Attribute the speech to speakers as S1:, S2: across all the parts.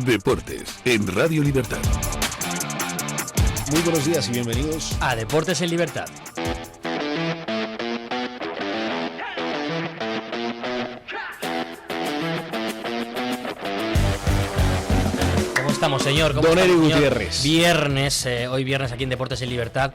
S1: Deportes en Radio Libertad.
S2: Muy buenos días y bienvenidos
S3: a Deportes en Libertad. ¿Cómo estamos, señor?
S2: Don Eric Gutiérrez.
S3: Hoy viernes aquí en Deportes en Libertad.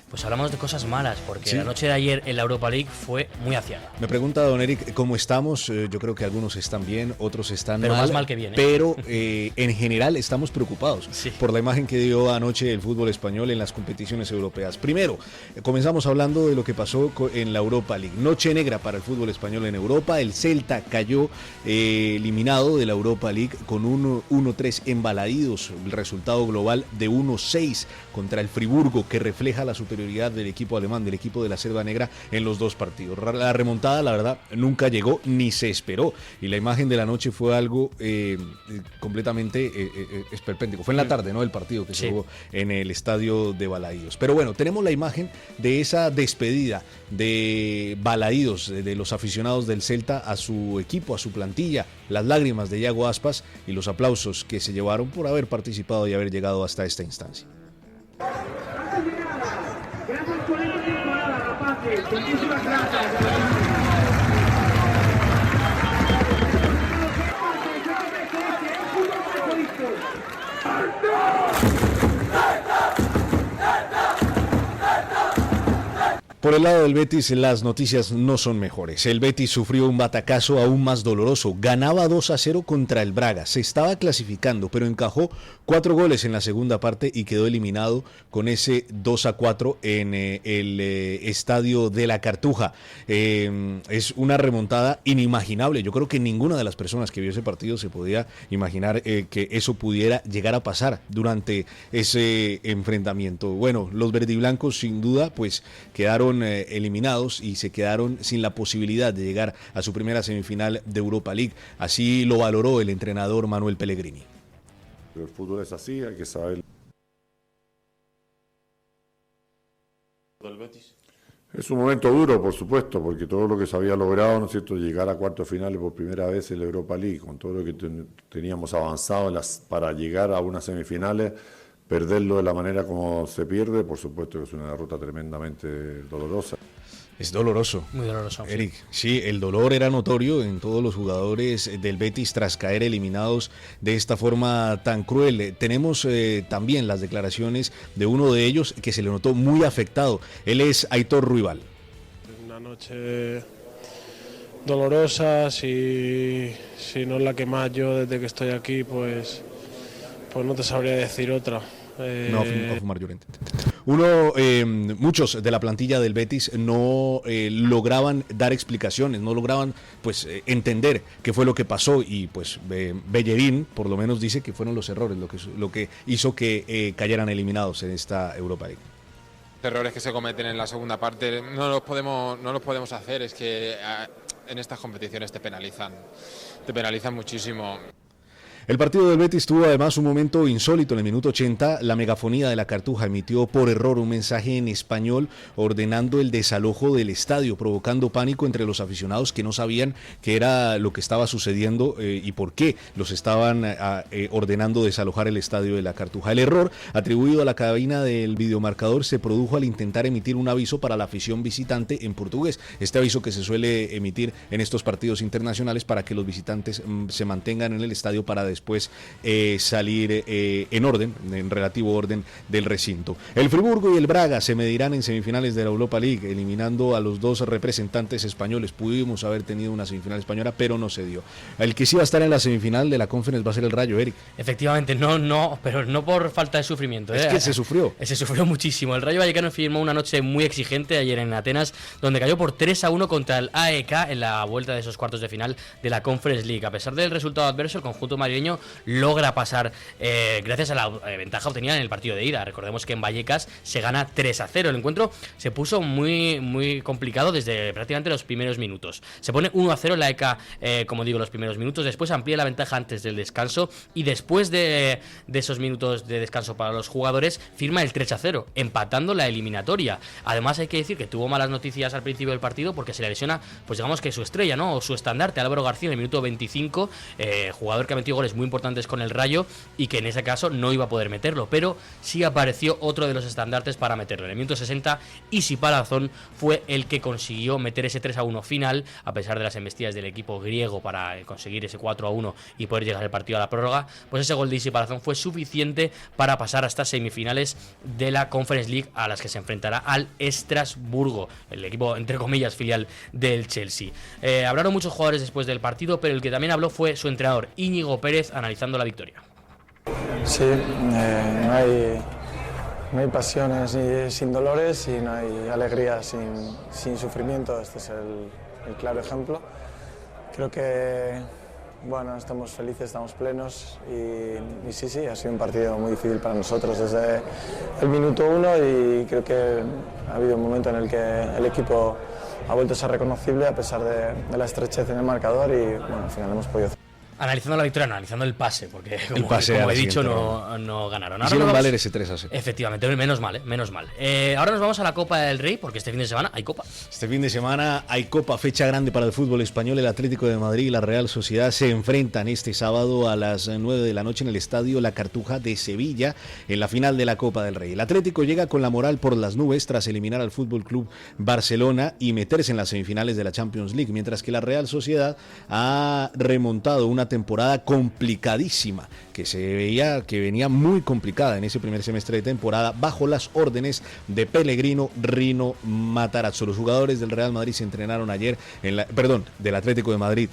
S3: Pues hablamos de cosas malas, porque
S2: ¿Sí?
S3: La noche de ayer en la Europa League fue muy aciaga.
S2: Me pregunta don Eric cómo estamos. Yo creo que algunos están bien, otros están
S3: pero
S2: mal.
S3: Más mal que bien, ¿eh?
S2: Pero en general estamos preocupados por la imagen que dio anoche el fútbol español en las competiciones europeas. Primero, comenzamos hablando de lo que pasó en la Europa League. Noche negra para el fútbol español en Europa. El Celta cayó eliminado de la Europa League con un 1-3 embaladidos. El resultado global de 1-6 contra el Friburgo, que refleja la superioridad del equipo alemán, del equipo de la Selva Negra en los dos partidos. La remontada, la verdad, nunca llegó ni se esperó, y la imagen de la noche fue algo completamente esperpéntico. Fue en la tarde, ¿no?, el partido que se jugó en el estadio de Balaídos. Pero bueno, tenemos la imagen de esa despedida de Balaídos, de los aficionados del Celta a su equipo, a su plantilla, las lágrimas de Yago Aspas y los aplausos que se llevaron por haber participado y haber llegado hasta esta instancia.
S4: Muchísimas gracias.
S2: Por el lado del Betis, las noticias no son mejores. El Betis sufrió un batacazo aún más doloroso. Ganaba 2-0 contra el Braga. Se estaba clasificando, pero encajó 4 goles en la segunda parte y quedó eliminado con ese 2-4 en el estadio de la Cartuja. Es una remontada inimaginable. Yo creo que ninguna de las personas que vio ese partido se podía imaginar que eso pudiera llegar a pasar durante ese enfrentamiento. Bueno, los verdiblancos sin duda pues quedaron eliminados y se quedaron sin la posibilidad de llegar a su primera semifinal de Europa League. Así lo valoró el entrenador Manuel Pellegrini.
S5: El fútbol es así, hay que saber. Es un momento duro, por supuesto, porque todo lo que se había logrado, ¿no es cierto?, llegar a cuartos finales por primera vez en la Europa League, con todo lo que teníamos avanzado para llegar a unas semifinales, perderlo de la manera como se pierde, por supuesto que es una derrota tremendamente dolorosa.
S2: Es doloroso.
S3: Muy doloroso.
S2: Eric, sí, el dolor era notorio en todos los jugadores del Betis tras caer eliminados de esta forma tan cruel. Tenemos también las declaraciones de uno de ellos que se le notó muy afectado. Él es Aitor Ruibal.
S6: Una noche dolorosa, si no es la que más yo desde que estoy aquí, pues no te sabría decir otra. Muchos de la plantilla del Betis no lograban dar explicaciones, no lograban entender qué fue lo que pasó, y pues Bellerín por lo menos dice que fueron los errores lo que hizo que cayeran eliminados en esta Europa League.
S7: Errores que se cometen en la segunda parte no los podemos hacer, es que en estas competiciones te penalizan muchísimo.
S2: El partido del Betis tuvo además un momento insólito en el minuto 80. La megafonía de la Cartuja emitió por error un mensaje en español ordenando el desalojo del estadio, provocando pánico entre los aficionados que no sabían qué era lo que estaba sucediendo y por qué los estaban ordenando desalojar el estadio de la Cartuja. El error, atribuido a la cabina del videomarcador, se produjo al intentar emitir un aviso para la afición visitante en portugués. Este aviso que se suele emitir en estos partidos internacionales para que los visitantes se mantengan en el estadio para después salir en relativo orden del recinto. El Friburgo y el Braga se medirán en semifinales de la Europa League, eliminando a los dos representantes españoles. Pudimos haber tenido una semifinal española, pero no se dio. El que sí va a estar en la semifinal de la Conference va a ser el Rayo, Eric.
S3: Efectivamente, pero no por falta de sufrimiento.
S2: Es que se sufrió.
S3: Se sufrió muchísimo. El Rayo Vallecano firmó una noche muy exigente ayer en Atenas, donde cayó por 3-1 contra el AEK en la vuelta de esos cuartos de final de la Conference League. A pesar del resultado adverso, el conjunto madrileño logra pasar gracias a la ventaja obtenida en el partido de ida. Recordemos que en Vallecas se gana 3-0. El encuentro se puso muy, muy complicado desde prácticamente los primeros minutos. Se pone 1-0 en la AEK, como digo, los primeros minutos. Después amplía la ventaja antes del descanso, y después de esos minutos de descanso para los jugadores, firma el 3-0, empatando la eliminatoria. Además, hay que decir que tuvo malas noticias al principio del partido, porque se le lesiona, pues digamos que su estrella, ¿no?, o su estandarte, Álvaro García, en el minuto 25, jugador que ha metido goles goles muy importantes con el Rayo y que en ese caso no iba a poder meterlo, pero sí apareció otro de los estandartes para meterlo. En el minuto 60, Isi Palazón fue el que consiguió meter ese 3-1 final, a pesar de las embestidas del equipo griego para conseguir ese 4-1 y poder llegar el partido a la prórroga. Pues ese gol de Isi Palazón fue suficiente para pasar hasta semifinales de la Conference League, a las que se enfrentará al Estrasburgo, el equipo entre comillas filial del Chelsea. Hablaron muchos jugadores después del partido, pero el que también habló fue su entrenador Íñigo Pérez, analizando la victoria.
S8: Sí, no hay pasiones sin dolores y no hay alegría sin sufrimiento. Este es el claro ejemplo. Creo que bueno, estamos felices, estamos plenos y sí, ha sido un partido muy difícil para nosotros desde el minuto 1 y creo que ha habido un momento en el que el equipo ha vuelto a ser reconocible a pesar de la estrechez en el marcador y bueno, al final hemos podido hacer.
S3: Analizando la victoria, analizando el pase, porque como he dicho, no ganaron.
S2: Hicieron valer ese 3-0.
S3: Efectivamente, menos mal. Ahora nos vamos a la Copa del Rey, porque este fin de semana hay Copa.
S2: Este fin de semana hay Copa, fecha grande para el fútbol español. El Atlético de Madrid y la Real Sociedad se enfrentan este sábado a las 9 de la noche en el Estadio La Cartuja de Sevilla, en la final de la Copa del Rey. El Atlético llega con la moral por las nubes tras eliminar al Fútbol Club Barcelona y meterse en las semifinales de la Champions League, mientras que la Real Sociedad ha remontado una temporada complicadísima, que se veía que venía muy complicada en ese primer semestre de temporada bajo las órdenes de Pellegrino Rino Matarazzo. Los jugadores del Real Madrid se entrenaron ayer del Atlético de Madrid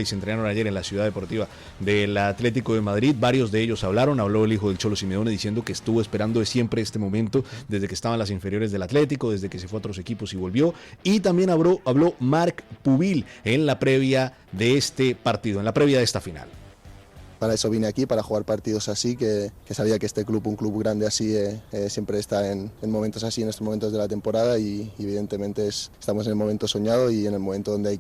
S2: se entrenaron ayer en la Ciudad Deportiva del Atlético de Madrid. Varios de ellos habló el hijo del Cholo Simeone diciendo que estuvo esperando siempre este momento desde que estaban las inferiores del Atlético, desde que se fue a otros equipos y volvió. Y también habló Marc Pubil en la previa de este partido, en la previa de esta final.
S9: Para eso vine aquí, para jugar partidos así, que sabía que este club, un club grande así, siempre está en momentos así, en estos momentos de la temporada y evidentemente estamos en el momento soñado y en el momento donde hay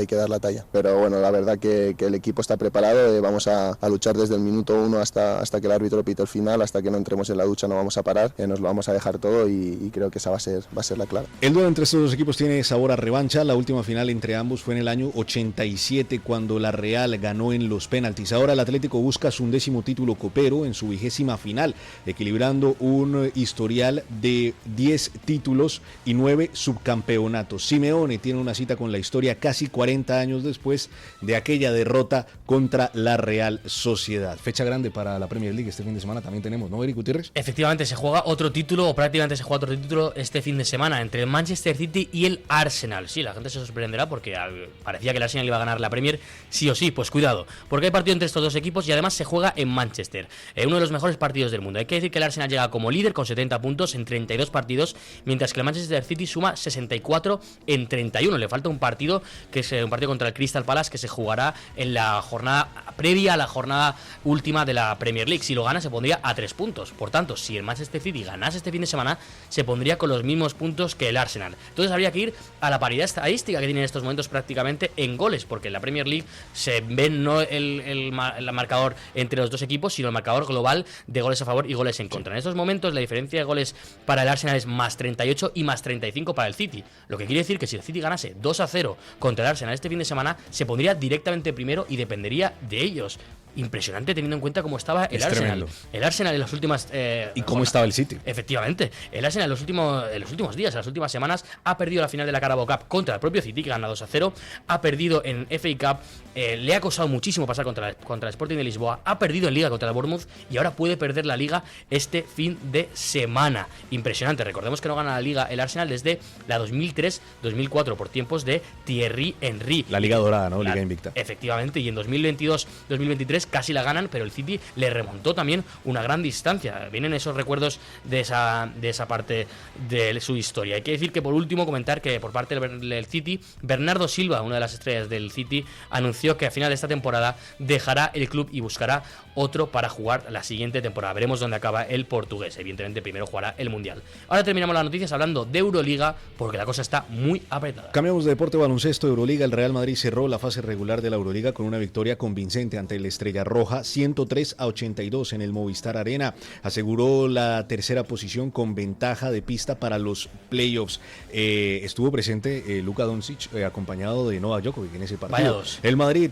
S9: que dar la talla. Pero bueno, la verdad que el equipo está preparado, vamos a luchar desde el minuto 1 hasta que el árbitro pite el final, hasta que no entremos en la ducha no vamos a parar, nos lo vamos a dejar todo y creo que esa va a ser la clave.
S2: El duelo entre estos dos equipos tiene sabor a revancha. La última final entre ambos fue en el año 87 cuando la Real ganó en los penaltis. Ahora el Atlético busca su 10º título copero en su 20ª final, equilibrando un historial de 10 títulos y 9 subcampeonatos. Simeone tiene una cita con la historia casi 40 años después de aquella derrota contra la Real Sociedad. Fecha grande para la Premier League este fin de semana también tenemos, ¿no, Eric Gutiérrez?
S3: Efectivamente, se juega otro título, o prácticamente se juega otro título este fin de semana entre el Manchester City y el Arsenal. Sí, la gente se sorprenderá porque parecía que el Arsenal iba a ganar la Premier sí o sí. Pues cuidado, porque hay partido entre estos dos equipos y además se juega en Manchester, uno de los mejores partidos del mundo. Hay que decir que el Arsenal llega como líder con 70 puntos en 32 partidos, mientras que el Manchester City suma 64 en 31. Le falta un partido, que es un partido contra el Crystal Palace, que se jugará en la jornada previa a la jornada última de la Premier League. Si lo gana se pondría a 3 puntos. Por tanto, si el Manchester City ganase este fin de semana, se pondría con los mismos puntos que el Arsenal. Entonces habría que ir a la paridad estadística que tiene en estos momentos prácticamente en goles, porque en la Premier League se ve no el marcador entre los dos equipos, sino el marcador global de goles a favor y goles en contra. En estos momentos la diferencia de goles para el Arsenal es más 38 y más 35 para el City, lo que quiere decir que si el City ganase 2-0 contra el Arsenal este fin de semana, se pondría directamente primero y dependería de ellos. Impresionante teniendo en cuenta cómo estaba el Arsenal. Tremendo. El Arsenal en las últimas...
S2: ¿Y cómo estaba el City?
S3: Efectivamente. El Arsenal en los últimos días, en las últimas semanas, ha perdido la final de la Carabao Cup contra el propio City, que gana 2-0. Ha perdido en FA Cup. Le ha costado muchísimo pasar contra el Sporting de Lisboa. Ha perdido en Liga contra el Bournemouth y ahora puede perder la Liga este fin de semana. Impresionante. Recordemos que no gana la Liga el Arsenal desde la 2003-2004 por tiempos de Thierry Henry.
S2: La Liga Dorada, ¿no? Liga invicta.
S3: Efectivamente. Y en 2022-2023 casi la ganan, pero el City le remontó también una gran distancia. Vienen esos recuerdos de esa parte de su historia. Hay que decir que, por último, comentar que por parte del City, Bernardo Silva, una de las estrellas del City, anunció que a final de esta temporada dejará el club y buscará otro para jugar la siguiente temporada. Veremos dónde acaba el portugués. Evidentemente primero jugará el Mundial. Ahora terminamos las noticias hablando de Euroliga, porque la cosa está muy apretada.
S2: Cambiamos de deporte, baloncesto, Euroliga. El Real Madrid cerró la fase regular de la Euroliga con una victoria convincente ante el Estrella Estrella Roja 103-82 en el Movistar Arena. Aseguró la tercera posición con ventaja de pista para los playoffs. Estuvo presente Luka Doncic acompañado de Novak Djokovic en ese partido. El Madrid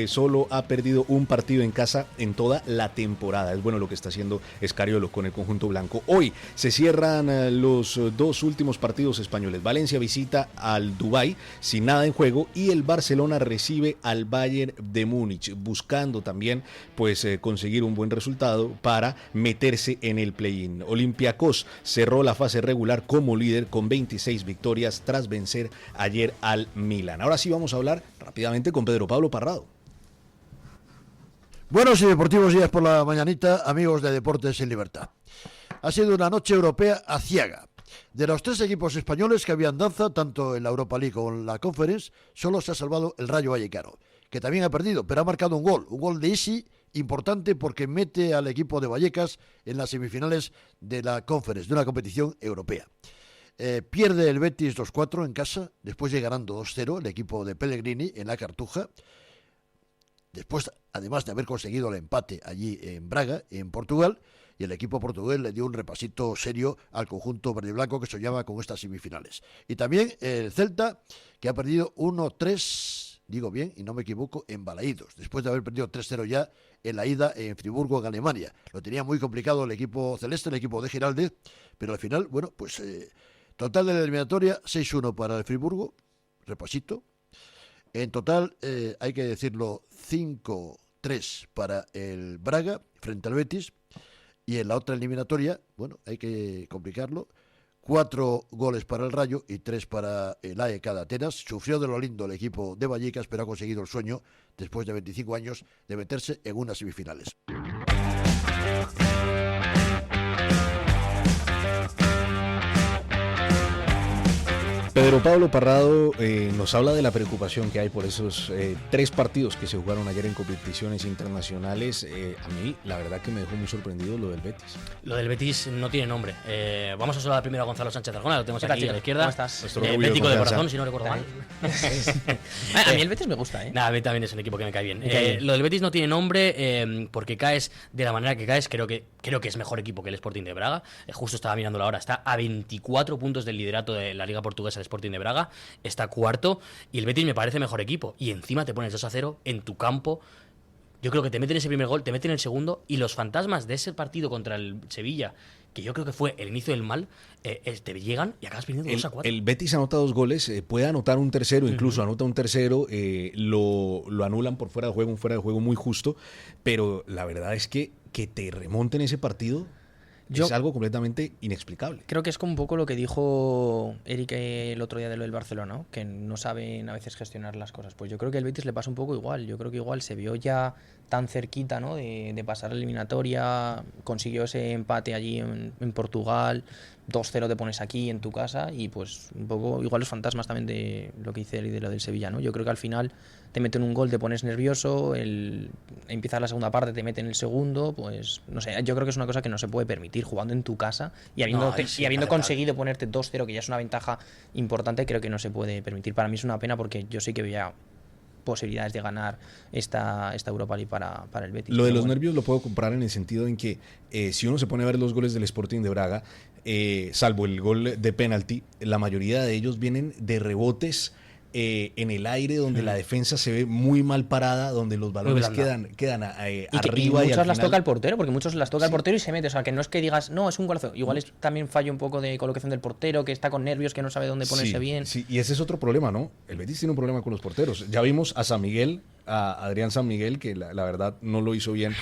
S2: solo ha perdido un partido en casa en toda la temporada. Es bueno lo que está haciendo Scariolo con el conjunto blanco. Hoy se cierran los dos últimos partidos españoles. Valencia visita al Dubái sin nada en juego y el Barcelona recibe al Bayern de Múnich, buscando también pues conseguir un buen resultado para meterse en el play-in. Olympiacos cerró la fase regular como líder con 26 victorias tras vencer ayer al Milan. Ahora sí vamos a hablar rápidamente con Pedro Pablo Parrado.
S10: Buenos y deportivos días por la mañanita, amigos de Deportes en Libertad. Ha sido una noche europea aciaga. De los 3 equipos españoles que habían danza, tanto en la Europa League como en la Conference, solo se ha salvado el Rayo Vallecano, que también ha perdido, pero ha marcado un gol de Isi, importante porque mete al equipo de Vallecas en las semifinales de la Conference, de una competición europea. Pierde el Betis 2-4 en casa, después de ganando 2-0 el equipo de Pellegrini en la Cartuja, después además de haber conseguido el empate allí en Braga, en Portugal, y el equipo portugués le dio un repasito serio al conjunto verde y blanco que soñaba con estas semifinales. Y también el Celta, que ha perdido 1-3, digo bien y no me equivoco, en Balaídos, después de haber perdido 3-0 ya en la ida en Friburgo, en Alemania. Lo tenía muy complicado el equipo celeste, el equipo de Giraldez, pero al final, bueno, pues total de la eliminatoria, 6-1 para el Friburgo, repasito. En total, hay que decirlo, 5-3 para el Braga frente al Betis. Y en la otra eliminatoria, bueno, hay que complicarlo, 4 goles para el Rayo y 3 para el AEK de Atenas. Sufrió de lo lindo el equipo de Vallecas, pero ha conseguido el sueño, después de 25 años, de meterse en unas semifinales.
S2: Pedro Pablo Parrado nos habla de la preocupación que hay por esos 3 partidos que se jugaron ayer en competiciones internacionales. A mí, la verdad que me dejó muy sorprendido lo del Betis.
S3: Lo del Betis no tiene nombre. Vamos a saludar primero a Gonzalo Sánchez Arjona, lo tenemos aquí a la izquierda.
S11: ¿Cómo estás?
S3: Bético de corazón, si no recuerdo mal.
S11: A mí el Betis me gusta, ¿eh?
S3: Nada, a mí también es un equipo que me cae bien. Lo del Betis no tiene nombre porque caes de la manera que caes. Creo que es mejor equipo que el Sporting de Braga. Justo estaba mirándolo ahora. Está a 24 puntos del liderato de la Liga Portuguesa, el Sporting de Braga. Está cuarto y el Betis me parece mejor equipo. Y encima te pones 2-0 en tu campo. Yo creo que te meten ese primer gol, te meten el segundo y los fantasmas de ese partido contra el Sevilla, que yo creo que fue el inicio del mal, te llegan y acabas perdiendo 2-4.
S2: El Betis anota 2 goles, puede anotar un tercero, incluso anota un tercero, lo anulan por fuera de un fuera de juego muy justo, pero la verdad es que te remonten ese partido es algo completamente inexplicable.
S11: Creo que es como un poco lo que dijo Eric el otro día de lo del Barcelona, ¿no? Que no saben a veces gestionar las cosas. Pues yo creo que el Betis le pasa un poco igual. Yo creo que igual se vio ya tan cerquita, ¿no? de pasar la eliminatoria, consiguió ese empate allí en Portugal, 2-0 te pones aquí en tu casa y pues un poco igual los fantasmas también de lo que dice Eric de lo del Sevilla, ¿no? Yo creo que al final te meten un gol, te pones nervioso, empieza la segunda parte, te meten el segundo, pues no sé, yo creo que es una cosa que no se puede permitir jugando en tu casa y habiendo conseguido ponerte 2-0, que ya es una ventaja importante, creo que no se puede permitir. Para mí es una pena porque yo sí que veía posibilidades de ganar esta Europa League para el Betis.
S2: Lo de los nervios lo puedo comprar en el sentido en que si uno se pone a ver los goles del Sporting de Braga, salvo el gol de penalti, la mayoría de ellos vienen de rebotes en el aire, donde la defensa se ve muy mal parada, donde los balones quedan arriba.
S11: Y muchas las toca el portero, porque muchos las toca el portero y se mete. O sea, que no es que digas, no, es un golazo. Igual es también fallo un poco de colocación del portero, que está con nervios, que no sabe dónde ponerse bien.
S2: Sí, y ese es otro problema, ¿no? El Betis tiene un problema con los porteros. Ya vimos a San Miguel, a Adrián San Miguel, que la verdad no lo hizo bien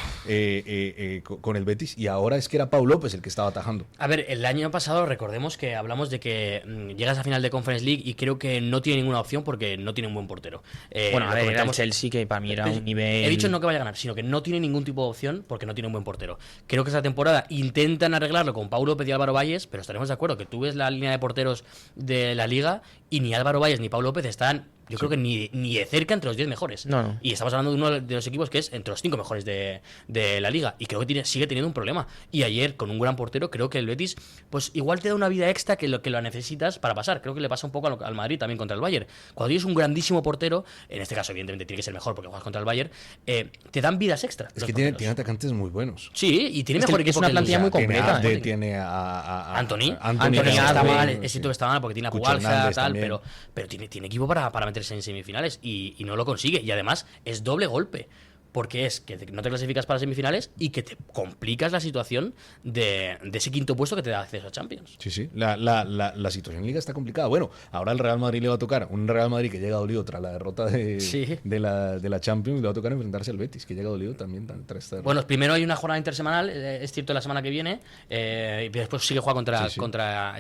S2: con el Betis, y ahora es que era Pau López el que estaba atajando.
S3: A ver, el año pasado recordemos que hablamos de que llegas a final de Conference League y creo que no tiene ninguna opción porque no tiene un buen portero.
S11: Bueno, a ver, era el Chelsea, que para mí era un nivel...
S3: He dicho no que vaya a ganar, sino que no tiene ningún tipo de opción porque no tiene un buen portero. Creo que esta temporada intentan arreglarlo con Pau López y Álvaro Valles, pero estaremos de acuerdo que tú ves la línea de porteros de la Liga y ni Álvaro Valles ni Pau López están Yo creo que ni de cerca entre los 10 mejores.
S11: No.
S3: Y estamos hablando de uno de los equipos que es entre los 5 mejores de la liga. Y creo que sigue teniendo un problema. Y ayer, con un gran portero, creo que el Betis, pues igual te da una vida extra que lo necesitas para pasar. Creo que le pasa un poco al Madrid también contra el Bayern. Cuando tienes un grandísimo portero, en este caso, evidentemente, tiene que ser mejor porque juegas contra el Bayern, te dan vidas extra.
S2: Es que tiene atacantes muy buenos.
S3: Sí, y tiene mejor equipo.
S11: Es una plantilla muy completa.
S2: Tiene a
S3: Anthony
S2: está
S3: mal, es cierto que está mal porque tiene la pubalgia, tal, pero tiene equipo para meterse en semifinales y no lo consigue. Y además es doble golpe. Porque es que no te clasificas para semifinales y que te complicas la situación de ese quinto puesto que te da acceso a Champions.
S2: Sí. La situación en Liga está complicada. Bueno, ahora el Real Madrid le va a tocar. Un Real Madrid que llega dolido tras la derrota de la Champions, le va a tocar enfrentarse al Betis, que llega dolido también tras esta derrota.
S3: Bueno, primero hay una jornada intersemanal, es cierto, la semana que viene, y después sigue juega contra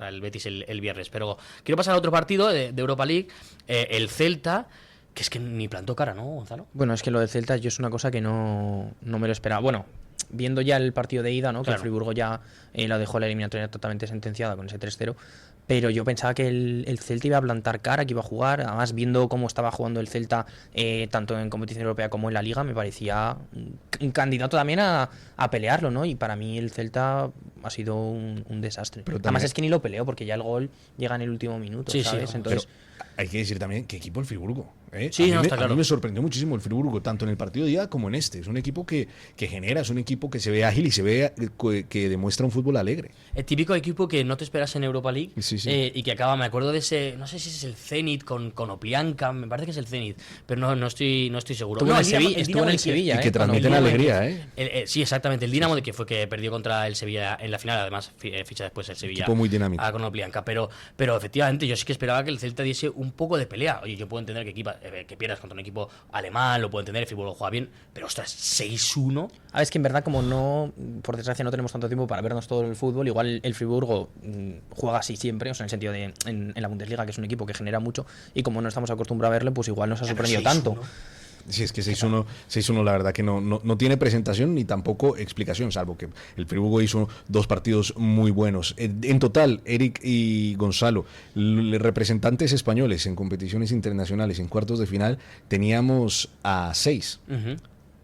S3: el Betis el viernes. Pero quiero pasar a otro partido de Europa League, el Celta. Que es que ni plantó cara, ¿no, Gonzalo?
S11: Bueno, es que lo del Celta yo es una cosa que no me lo esperaba. Bueno, viendo ya el partido de ida, ¿no? Que el Friburgo ya lo dejó la eliminatoria totalmente sentenciada con ese 3-0. Pero yo pensaba que el Celta iba a plantar cara, que iba a jugar. Además, viendo cómo estaba jugando el Celta, tanto en competición europea como en la Liga, me parecía un candidato también a pelearlo, ¿no? Y para mí el Celta ha sido un desastre. Pero además es que ni lo peleó, porque ya el gol llega en el último minuto, ¿sabes?
S2: Sí, entonces... Hay que decir también qué equipo el Friburgo.
S3: Sí,
S2: está claro. A mí me sorprendió muchísimo el Friburgo, tanto en el partido de ida como en este. Es un equipo que genera, es un equipo que se ve ágil y se ve que demuestra un fútbol alegre.
S3: El típico equipo que no te esperas en Europa League y que acaba, me acuerdo de ese, no sé si es el Zenit con Oplianka, me parece que es el Zenit, pero no estoy seguro.
S11: Estuvo en el Sevilla.
S2: Y que transmiten alegría,
S3: sí, exactamente, el Dinamo, de que fue que perdió contra el Sevilla en la final, además ficha después el Sevilla.
S2: Equipo muy dinámico.
S3: Con Oplianka, pero efectivamente yo sí que esperaba que el Celta diese un poco de pelea. Oye, yo puedo entender que pierdas contra un equipo alemán, lo puedo entender, el Friburgo juega bien, pero ostras, 6-1.
S11: A ver, es que en verdad, como no, por desgracia, no tenemos tanto tiempo para vernos todo el fútbol, igual el Friburgo juega así siempre, o sea, en el sentido de en la Bundesliga, que es un equipo que genera mucho, y como no estamos acostumbrados a verle, pues igual nos ha sorprendido tanto.
S2: Sí, es que 6-1 la verdad que no tiene presentación ni tampoco explicación, salvo que el Friburgo hizo 2 partidos muy buenos. En total, Eric y Gonzalo, representantes españoles en competiciones internacionales en cuartos de final, teníamos a 6.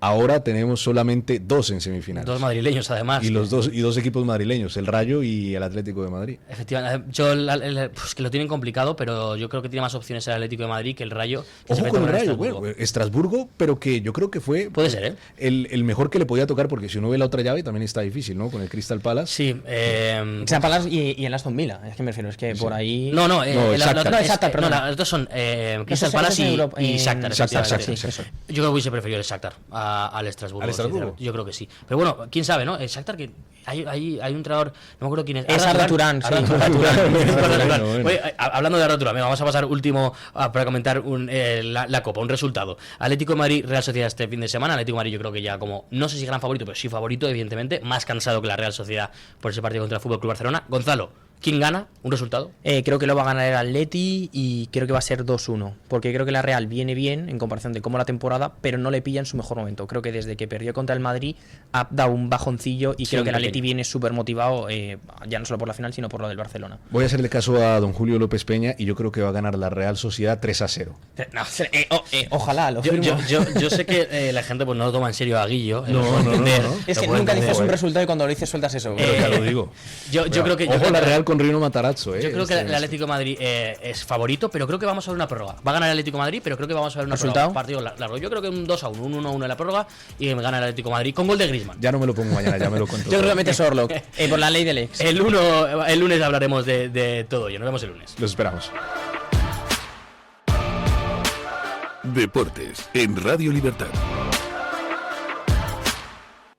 S2: Ahora tenemos solamente 2 en semifinales.
S3: 2 madrileños, además.
S2: Y dos equipos madrileños, el Rayo y el Atlético de Madrid.
S3: Efectivamente. Pues que lo tienen complicado, pero yo creo que tiene más opciones el Atlético de Madrid que el Rayo.
S2: Ojo con el Rayo, bueno, Estrasburgo, pero que yo creo que fue
S3: puede ser,
S2: el mejor que le podía tocar, porque si uno ve la otra llave también está difícil, ¿no? Con el Crystal Palace.
S3: Sí.
S11: Crystal Palace y el Aston Villa, es que me refiero, es que por ahí...
S3: No,
S11: las
S3: dos son Crystal Palace y Shakhtar. Yo creo que hubiese preferido el Shakhtar al Estrasburgo. Yo creo que sí. Pero bueno, quién sabe, ¿no? El Shakhtar, que hay un entrenador, no me acuerdo quién es.
S11: Es Arda Turán, sí.
S3: Hablando de Arda Turán, vamos a pasar último para comentar la Copa, un resultado. Atlético de Madrid, Real Sociedad este fin de semana. Atlético de Madrid yo creo que ya como, no sé si gran favorito, pero sí favorito, evidentemente. Más cansado que la Real Sociedad por ese partido contra el FC Barcelona. Gonzalo, ¿quién gana? ¿Un resultado?
S11: Creo que lo va a ganar el Atleti y creo que va a ser 2-1, porque creo que la Real viene bien en comparación de cómo la temporada, pero no le pilla en su mejor momento. Creo que desde que perdió contra el Madrid ha dado un bajoncillo y creo que el Atleti viene súper motivado, ya no solo por la final, sino por lo del Barcelona.
S2: Voy a hacerle caso a don Julio López Peña y yo creo que va a ganar la Real Sociedad 3-0.
S11: Ojalá, lo firmo.
S3: Yo sé que la gente pues no lo toma en serio a Guillo.
S2: No.
S11: Es que nunca dices un resultado y cuando lo dices sueltas eso.
S2: Pero ya lo digo.
S3: Yo creo que...
S2: Ojo la Real con Rino Matarazzo.
S3: Yo creo que el Atlético de Madrid es favorito, pero creo que vamos a ver una prórroga. Va a ganar el Atlético de Madrid, pero creo que vamos a ver una prórroga. Un partido largo. Yo creo que un 2-1, un 1-1 en la prórroga y gana el Atlético de Madrid con gol de Griezmann.
S2: Ya no me lo pongo mañana, ya me lo cuento.
S11: Yo creo que metes Orlok, por la ley del ex.
S3: El lunes hablaremos de todo ello. Nos vemos el lunes.
S2: Los esperamos.
S1: Deportes en Radio Libertad.